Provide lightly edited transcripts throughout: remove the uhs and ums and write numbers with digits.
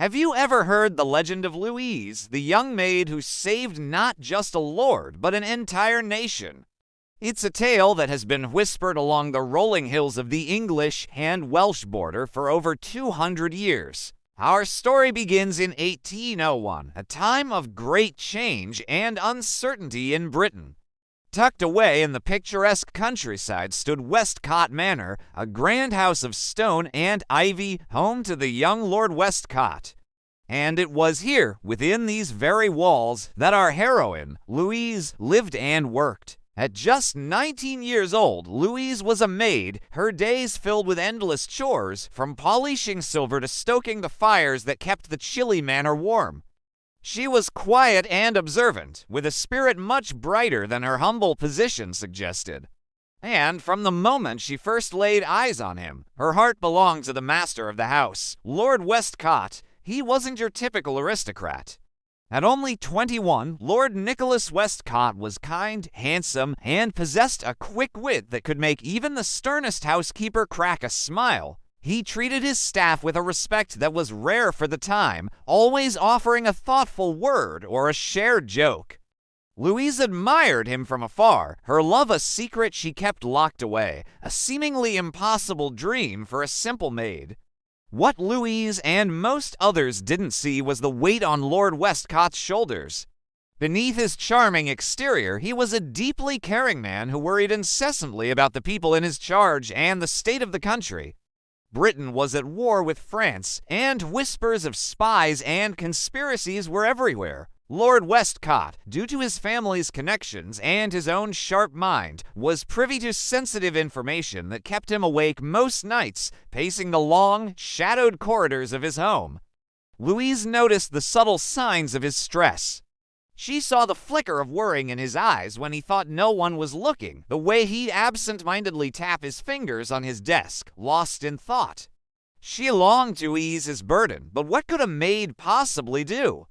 Have you ever heard the legend of Louise, the young maid who saved not just a lord, but an entire nation? It's a tale that has been whispered along the rolling hills of the English and Welsh border for over 200 years. Our story begins in 1801, a time of great change and uncertainty in Britain. Tucked away in the picturesque countryside stood Westcott Manor, a grand house of stone and ivy home to the young Lord Westcott. And it was here, within these very walls, that our heroine, Louise, lived and worked. At just 19 years old, Louise was a maid, her days filled with endless chores, from polishing silver to stoking the fires that kept the chilly manor warm. She was quiet and observant, with a spirit much brighter than her humble position suggested. And from the moment she first laid eyes on him, her heart belonged to the master of the house, Lord Westcott. He wasn't your typical aristocrat. At only 21, Lord Nicholas Westcott was kind, handsome, and possessed a quick wit that could make even the sternest housekeeper crack a smile. He treated his staff with a respect that was rare for the time, always offering a thoughtful word or a shared joke. Louise admired him from afar, her love a secret she kept locked away, a seemingly impossible dream for a simple maid. What Louise and most others didn't see was the weight on Lord Westcott's shoulders. Beneath his charming exterior, he was a deeply caring man who worried incessantly about the people in his charge and the state of the country. Britain was at war with France, and whispers of spies and conspiracies were everywhere. Lord Westcott, due to his family's connections and his own sharp mind, was privy to sensitive information that kept him awake most nights, pacing the long, shadowed corridors of his home. Louise noticed the subtle signs of his stress. She saw the flicker of worrying in his eyes when he thought no one was looking, the way he'd absent-mindedly tap his fingers on his desk, lost in thought. She longed to ease his burden, but what could a maid possibly do?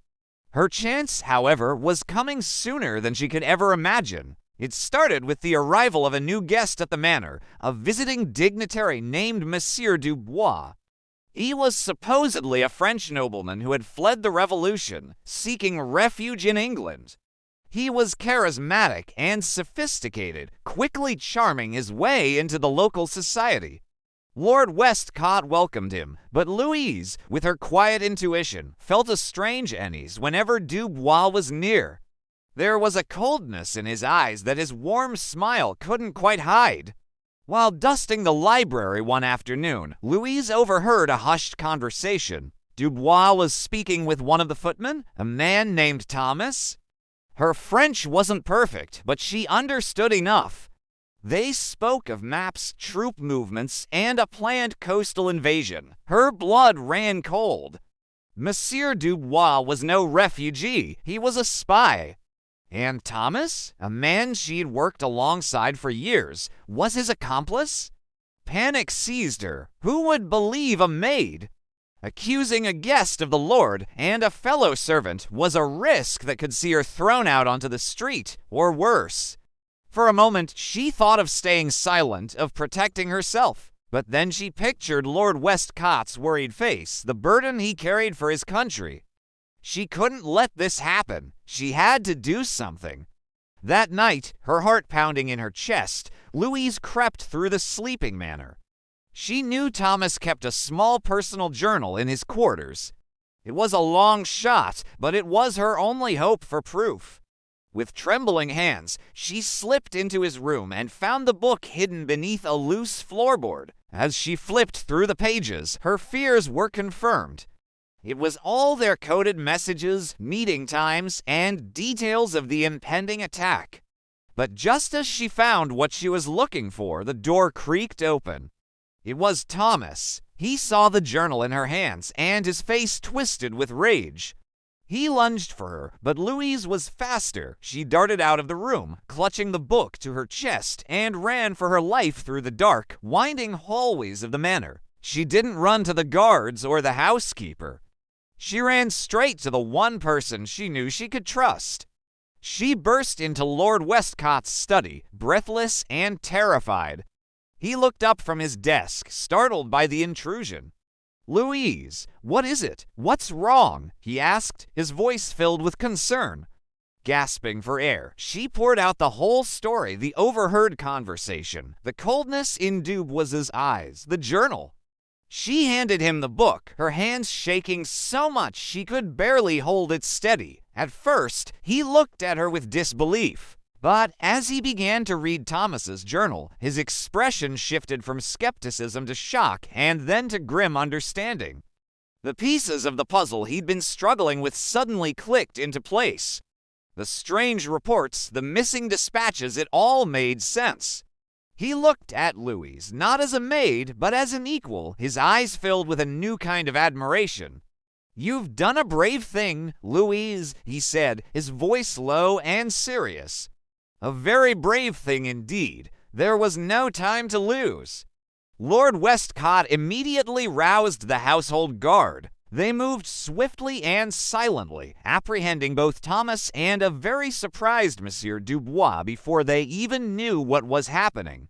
Her chance, however, was coming sooner than she could ever imagine. It started with the arrival of a new guest at the manor, a visiting dignitary named Monsieur Dubois. He was supposedly a French nobleman who had fled the Revolution, seeking refuge in England. He was charismatic and sophisticated, quickly charming his way into the local society. Lord Westcott welcomed him, but Louise, with her quiet intuition, felt a strange unease whenever Dubois was near. There was a coldness in his eyes that his warm smile couldn't quite hide. While dusting the library one afternoon, Louise overheard a hushed conversation. Dubois was speaking with one of the footmen, a man named Thomas. Her French wasn't perfect, but she understood enough. They spoke of maps, troop movements, and a planned coastal invasion. Her blood ran cold. Monsieur Dubois was no refugee, he was a spy. And Thomas, a man she'd worked alongside for years, was his accomplice? Panic seized her. Who would believe a maid? Accusing a guest of the Lord and a fellow servant was a risk that could see her thrown out onto the street, or worse. For a moment, she thought of staying silent, of protecting herself. But then she pictured Lord Westcott's worried face, the burden he carried for his country. She couldn't let this happen. She had to do something. That night, her heart pounding in her chest, Louise crept through the sleeping manor. She knew Thomas kept a small personal journal in his quarters. It was a long shot, but it was her only hope for proof. With trembling hands, she slipped into his room and found the book hidden beneath a loose floorboard. As she flipped through the pages, her fears were confirmed. It was all their coded messages, meeting times, and details of the impending attack. But just as she found what she was looking for, the door creaked open. It was Thomas. He saw the journal in her hands, and his face twisted with rage. He lunged for her, but Louise was faster. She darted out of the room, clutching the book to her chest, and ran for her life through the dark, winding hallways of the manor. She didn't run to the guards or the housekeeper. She ran straight to the one person she knew she could trust. She burst into Lord Westcott's study, breathless and terrified. He looked up from his desk, startled by the intrusion. "Louise, what is it? What's wrong?" he asked, his voice filled with concern. Gasping for air, she poured out the whole story, the overheard conversation, the coldness in Dubois's eyes, the journal. She handed him the book, her hands shaking so much she could barely hold it steady. At first, he looked at her with disbelief. But as he began to read Thomas's journal, his expression shifted from skepticism to shock and then to grim understanding. The pieces of the puzzle he'd been struggling with suddenly clicked into place. The strange reports, the missing dispatches, it all made sense. He looked at Louise, not as a maid, but as an equal, his eyes filled with a new kind of admiration. "You've done a brave thing, Louise," he said, his voice low and serious. "A very brave thing indeed. There was no time to lose." Lord Westcott immediately roused the household guard. They moved swiftly and silently, apprehending both Thomas and a very surprised Monsieur Dubois before they even knew what was happening.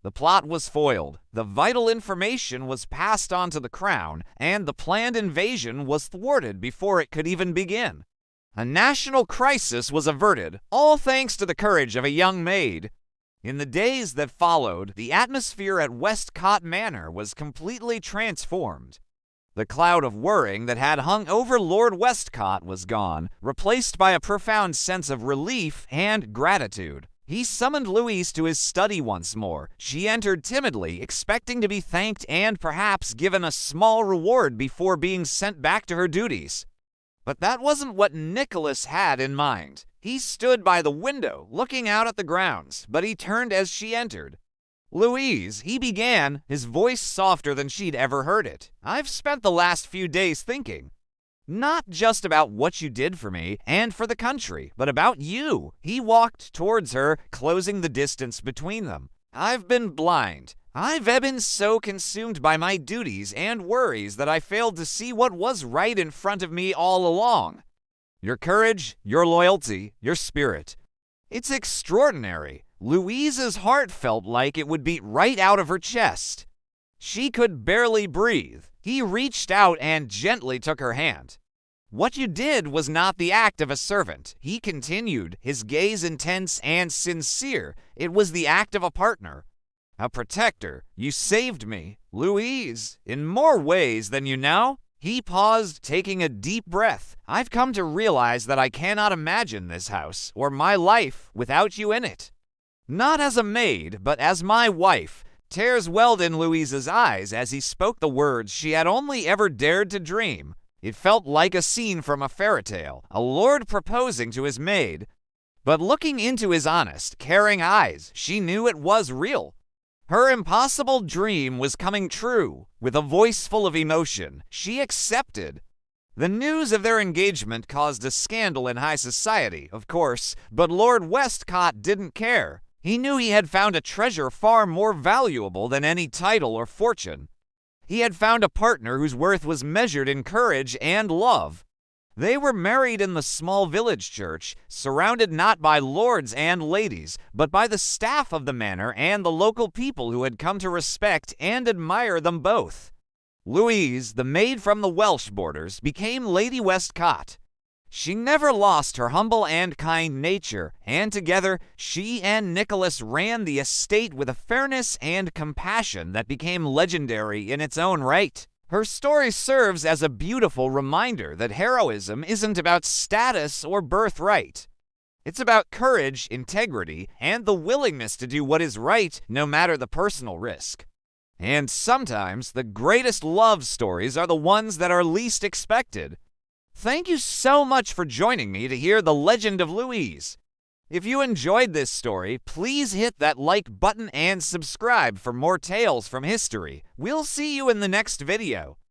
The plot was foiled, the vital information was passed on to the crown, and the planned invasion was thwarted before it could even begin. A national crisis was averted, all thanks to the courage of a young maid. In the days that followed, the atmosphere at Westcott Manor was completely transformed. The cloud of worrying that had hung over Lord Westcott was gone, replaced by a profound sense of relief and gratitude. He summoned Louise to his study once more. She entered timidly, expecting to be thanked and perhaps given a small reward before being sent back to her duties. But that wasn't what Nicholas had in mind. He stood by the window, looking out at the grounds, but he turned as she entered. "Louise," he began, his voice softer than she'd ever heard it, "I've spent the last few days thinking. Not just about what you did for me and for the country, but about you." He walked towards her, closing the distance between them. "I've been blind. I've been so consumed by my duties and worries that I failed to see what was right in front of me all along. Your courage, your loyalty, your spirit. It's extraordinary." Louise's heart felt like it would beat right out of her chest. She could barely breathe. He reached out and gently took her hand. "What you did was not the act of a servant," he continued, his gaze intense and sincere. "It was the act of a partner, a protector. You saved me, Louise, in more ways than you know." He paused, taking a deep breath. "I've come to realize that I cannot imagine this house or my life without you in it. Not as a maid, but as my wife." Tears welled in Louise's eyes as he spoke the words she had only ever dared to dream. It felt like a scene from a fairy tale, a lord proposing to his maid. But looking into his honest, caring eyes, she knew it was real. Her impossible dream was coming true. With a voice full of emotion, she accepted. The news of their engagement caused a scandal in high society, of course, but Lord Westcott didn't care. He knew he had found a treasure far more valuable than any title or fortune. He had found a partner whose worth was measured in courage and love. They were married in the small village church, surrounded not by lords and ladies, but by the staff of the manor and the local people who had come to respect and admire them both. Louise, the maid from the Welsh borders, became Lady Westcott. She never lost her humble and kind nature, and together she and Nicholas ran the estate with a fairness and compassion that became legendary in its own right. Her story serves as a beautiful reminder that heroism isn't about status or birthright. It's about courage, integrity, and the willingness to do what is right no matter the personal risk. And sometimes the greatest love stories are the ones that are least expected. Thank you so much for joining me to hear The Legend of Louise. If you enjoyed this story, please hit that like button and subscribe for more tales from history. We'll see you in the next video.